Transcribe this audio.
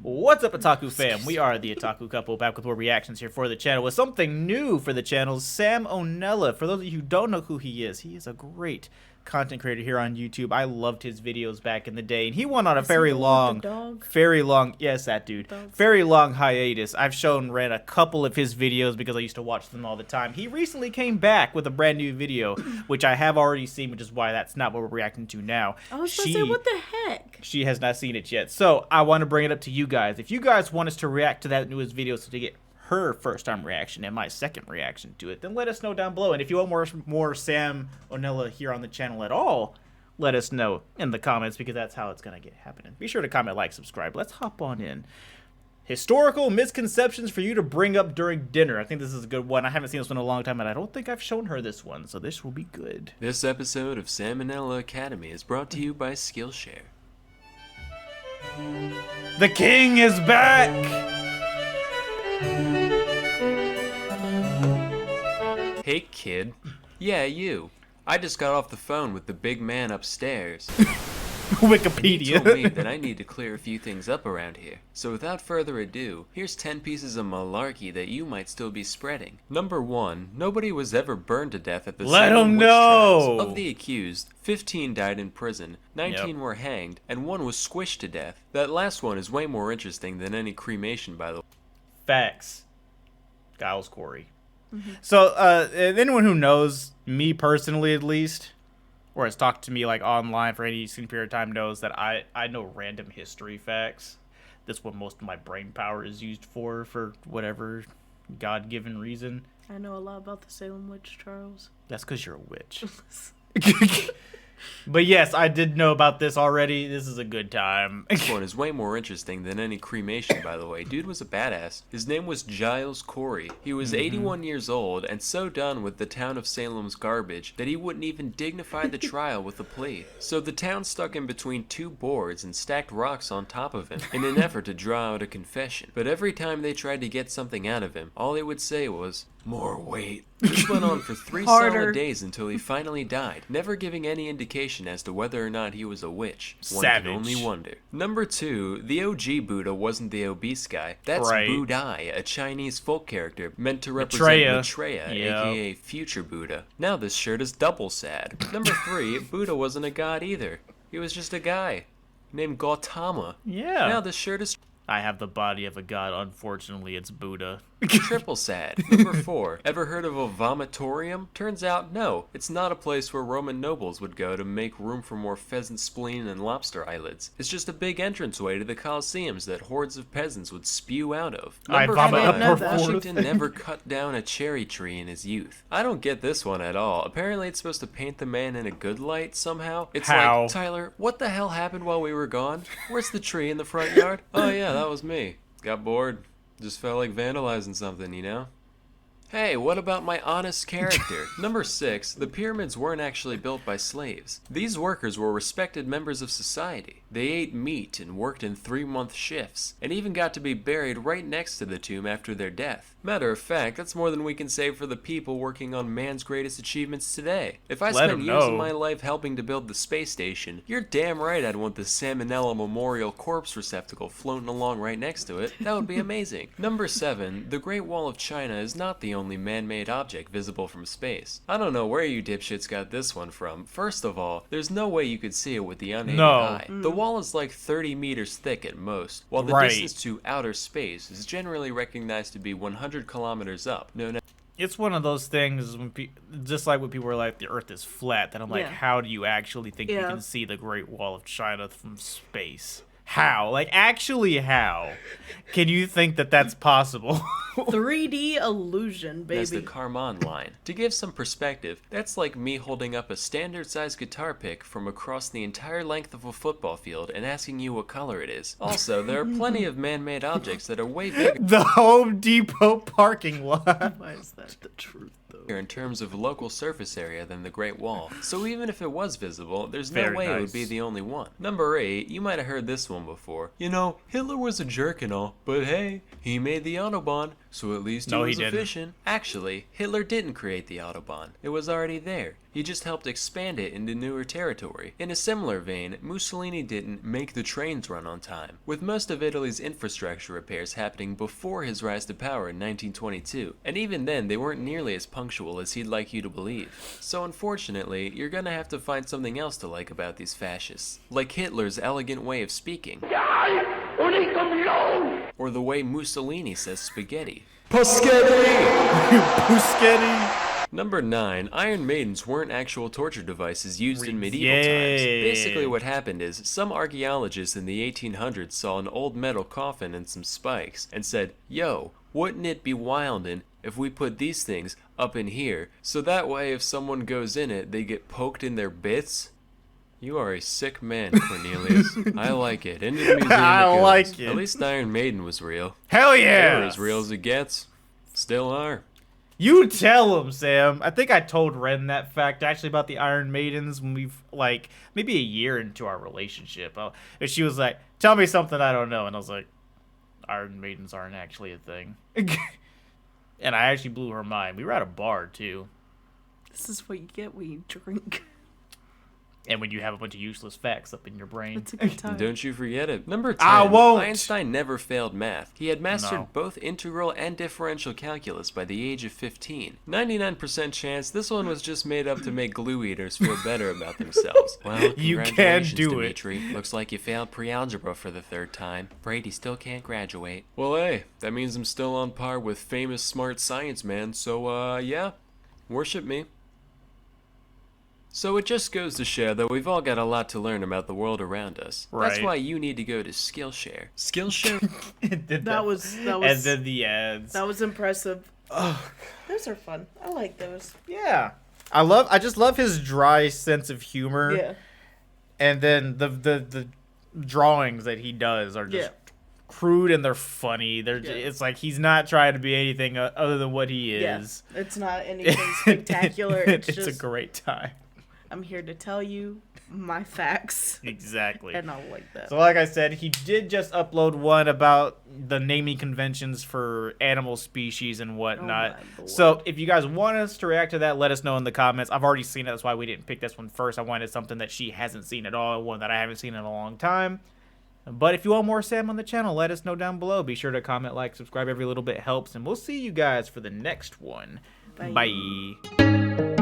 What's up, Otaku fam? We are the Otaku Couple, back with more reactions here for the channel with something new for the channel. Sam O'Nella. For those of you who don't know who he is a great content creator here on YouTube. I loved his videos back in the day, and he went on a very long, yes, that dude, very long hiatus. I've ran a couple of his videos because I used to watch them all the time. He recently came back with a brand new video, which I have already seen, which is why that's not what we're reacting to now. I was supposed to say, what the heck? She has not seen it yet, so I want to bring it up to you guys. If you guys want us to react to that newest video, so to get her first time reaction and my second reaction to it, then let us know down below. And if you want more Sam O'Nella here on the channel at all, let us know in the comments, because that's how it's gonna get happening. Be sure to comment, like, subscribe. Let's hop on in. Historical misconceptions for you to bring up during dinner. I think this is a good one. I haven't seen this one in a long time, and I don't think I've shown her this one, so this will be good. This episode of Sam O'Nella Academy is brought to you by Skillshare. The king is back! Hey kid. Yeah, you. I just got off the phone with the big man upstairs. Wikipedia. He told me that I need to clear a few things up around here. So without further ado, here's 10 pieces of malarkey that you might still be spreading. Number 1. Nobody was ever burned to death at the Salem witch trials. Of the accused, 15 died in prison, 19 were hanged, and 1 was squished to death. That last one is way more interesting than any cremation, by the way. Facts. Giles Corey. So, anyone who knows me personally, at least, or has talked to me like online for any certain period of time, knows that I know random history facts. That's what most of my brain power is used for whatever God-given reason. I know a lot about the Salem witch trials. That's because you're a witch. But yes, I did know about this already. This is a good time. This one is way more interesting than any cremation, by the way. Dude was a badass. His name was Giles Corey. He was 81 years old and so done with the town of Salem's garbage that he wouldn't even dignify the trial with a plea. So the town stuck him between 2 boards and stacked rocks on top of him in an effort to draw out a confession. But every time they tried to get something out of him, all he would say was, "More weight." This went on for 3 solid days until he finally died, never giving any indication as to whether or not he was a witch. One can only wonder. Number 2, the OG Buddha wasn't the obese guy. That's Budai, a Chinese folk character meant to represent Maitreya, aka future Buddha. Now this shirt is double sad. Number 3, Buddha wasn't a god either. He was just a guy named Gautama. Yeah. Now this shirt is... I have the body of a god. Unfortunately, it's Buddha. Triple sad. Number 4. Ever heard of a vomitorium? Turns out, no. It's not a place where Roman nobles would go to make room for more pheasant spleen and lobster eyelids. It's just a big entranceway to the Colosseums that hordes of peasants would spew out of. Number 5. Washington never cut down a cherry tree in his youth. I don't get this one at all. Apparently it's supposed to paint the man in a good light somehow. It's like, Tyler, what the hell happened while we were gone? Where's the tree in the front yard? Oh yeah, that was me. Got bored. Just felt like vandalizing something, you know? Hey, what about my honest character? Number 6, the pyramids weren't actually built by slaves. These workers were respected members of society. They ate meat and worked in 3-month shifts, and even got to be buried right next to the tomb after their death. Matter of fact, that's more than we can say for the people working on man's greatest achievements today. If I spent years of my life helping to build the space station, you're damn right I'd want the Sam O'Nella Memorial Corpse Receptacle floating along right next to it. That would be amazing. Number 7, the Great Wall of China is not the only man-made object visible from space. I don't know where you dipshits got this one from. First of all, there's no way you could see it with the unaided eye. The wall is like 30 meters thick at most, while the distance to outer space is generally recognized to be 100 kilometers up. It's one of those things, when just like when people are like, the Earth is flat, that I'm like, how do you actually think you can see the Great Wall of China from space? How? Like, actually how? Can you think that that's possible? 3D illusion, baby. That's the Karman line. To give some perspective, that's like me holding up a standard-sized guitar pick from across the entire length of a football field and asking you what color it is. Also, there are plenty of man-made objects that are way bigger. The Home Depot parking lot. Why is that the truth? In terms of local surface area than the Great Wall. So even if it was visible, there's no way it would be the only one. Number 8, you might have heard this one before. You know, Hitler was a jerk and all, but hey, he made the Autobahn. So at least No, he he was didn't. efficient. Actually, Hitler didn't create the Autobahn. It was already there. He just helped expand it into newer territory. In a similar vein, Mussolini didn't make the trains run on time, with most of Italy's infrastructure repairs happening before his rise to power in 1922, and even then they weren't nearly as punctual as he'd like you to believe. So unfortunately, you're gonna have to find something else to like about these fascists, like Hitler's elegant way of speaking, or the way Mussolini says spaghetti. Puschetti. Number 9, Iron Maidens weren't actual torture devices used in medieval Yay. times. Basically what happened is, some archaeologists in the 1800s saw an old metal coffin and some spikes, and said, yo, wouldn't it be wildin' if we put these things up in here, so that way if someone goes in it, they get poked in their bits? You are a sick man, Cornelius. I like it. Into the museum I it goes. like it. At least Iron Maiden was real. Hell They yeah. were as real as it gets. Still are. You tell him, Sam. I think I told Ren that fact actually about the Iron Maidens when we've like maybe a year into our relationship. And she was like, "Tell me something I don't know," and I was like, "Iron Maidens aren't actually a thing." And I actually blew her mind. We were at a bar too, This is what you get when you drink. and when you have a bunch of useless facts up in your brain. It's a good time. Don't you forget it. Number 10, I won't. Einstein never failed math. He had mastered No. both integral and differential calculus by the age of 15. 99% chance this one was just made up to make glue eaters feel better about themselves. Well, You can congratulations, do it. Dimitri. Looks like you failed pre-algebra for the 3rd time. Brady still can't graduate. Well, hey, that means I'm still on par with famous smart science man, so yeah, worship me. So it just goes to show that we've all got a lot to learn about the world around us. That's Right. why you need to go to Skillshare. Skillshare? It did That was and then the ads. that was impressive. Those are fun. I like those. Yeah, I just love his dry sense of humor. Yeah. And then the drawings that he does are just crude and they're funny. It's like he's not trying to be anything other than what he is. Yeah. It's not anything spectacular. It's It's just a great time. I'm here to tell you my facts. Exactly. And I like that. So like I said, he did just upload one about the naming conventions for animal species and whatnot. my lord. So if you guys want us to react to that, let us know in the comments. I've already seen it. That's why we didn't pick this one first. I wanted something that she hasn't seen at all, one that I haven't seen in a long time. But if you want more Sam on the channel, let us know down below. Be sure to comment, like, subscribe. Every little bit helps. And we'll see you guys for the next one. Bye. Bye.